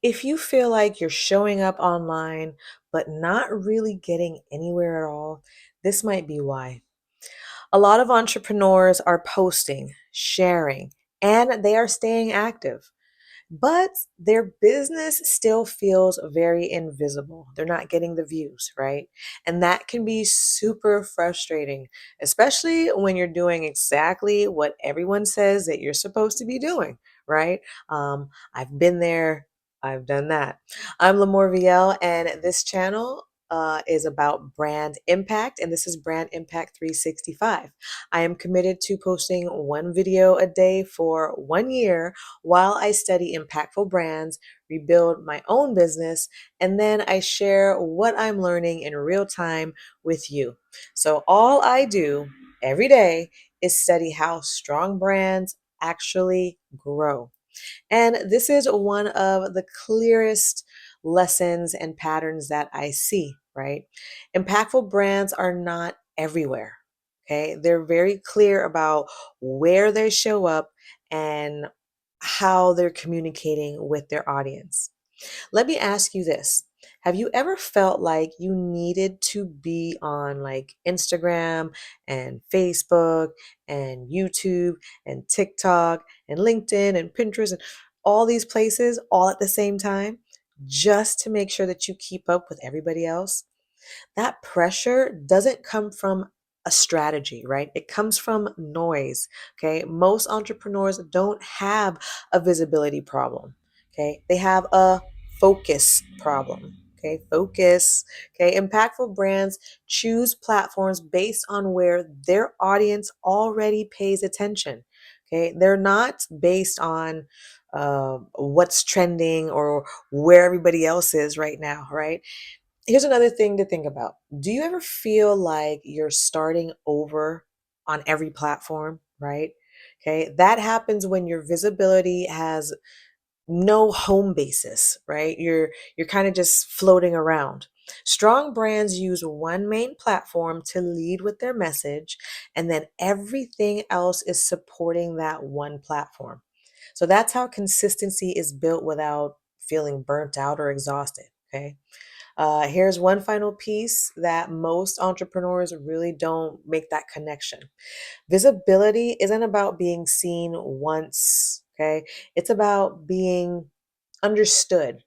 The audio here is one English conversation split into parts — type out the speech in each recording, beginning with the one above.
If you feel like you're showing up online, but not really getting anywhere at all, this might be why. A lot of entrepreneurs are posting, sharing, and they are staying active. But their business still feels very invisible. They're not getting the views, right? And that can be super frustrating, especially when you're doing exactly what everyone says that you're supposed to be doing, right? I've been there, I've done that. I'm LaMorvielle, and this channel is about brand impact, and this is Brand Impact 365. I am committed to posting one video a day for 1 year while I study impactful brands, rebuild my own business, and then I share what I'm learning in real time with you. So, all I do every day is study how strong brands actually grow. And this is one of the clearest lessons and patterns that I see, right? Impactful brands are not everywhere. Okay. They're very clear about where they show up and how they're communicating with their audience. Let me ask you this. Have you ever felt like you needed to be on like Instagram and Facebook and YouTube and TikTok and LinkedIn and Pinterest and all these places all at the same time just to make sure that you keep up with everybody else? That pressure doesn't come from a strategy, right? It comes from noise. Okay. Most entrepreneurs don't have a visibility problem. Okay. They have a focus problem. Okay. Focus. Okay. Impactful brands choose platforms based on where their audience already pays attention. Okay. They're not based on what's trending or where everybody else is right now, right? Here's another thing to think about. Do you ever feel like you're starting over on every platform, right? Okay, that happens when your visibility has no home basis, right? You're kind of just floating around. Strong brands use one main platform to lead with their message, and then everything else is supporting that one platform. So that's how consistency is built without feeling burnt out or exhausted, okay? Here's one final piece that most entrepreneurs really don't make that connection. Visibility isn't about being seen once, okay? It's about being understood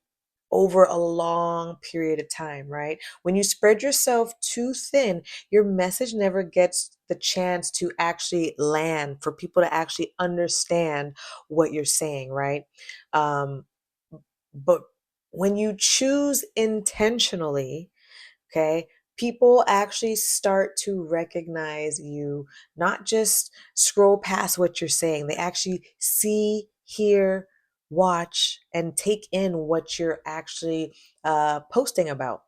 over a long period of time, right? When you spread yourself too thin, your message never gets the chance to actually land for people to actually understand what you're saying, right? Um, but when you choose intentionally, okay, people actually start to recognize you, not just scroll past what you're saying. They actually see, hear, watch, and take in what you're actually posting about.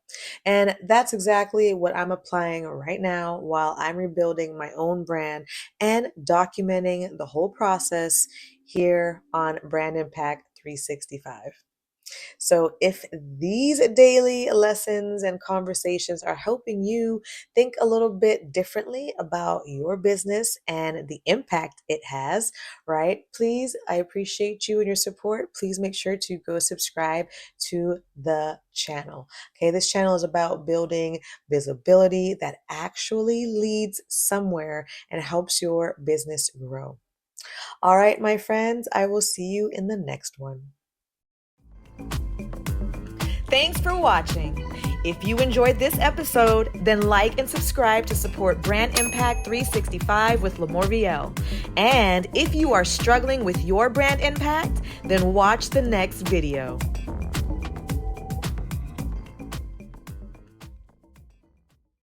And that's exactly what I'm applying right now while I'm rebuilding my own brand and documenting the whole process here on Brand Impact 365. So, if these daily lessons and conversations are helping you think a little bit differently about your business and the impact it has, right? Please, I appreciate you and your support. Please make sure to go subscribe to the channel. Okay, this channel is about building visibility that actually leads somewhere and helps your business grow. All right, my friends, I will see you in the next one. Thanks for watching. If you enjoyed this episode, then like and subscribe to support Brand Impact 365 with LaMorvielle. And if you are struggling with your brand impact, then watch the next video.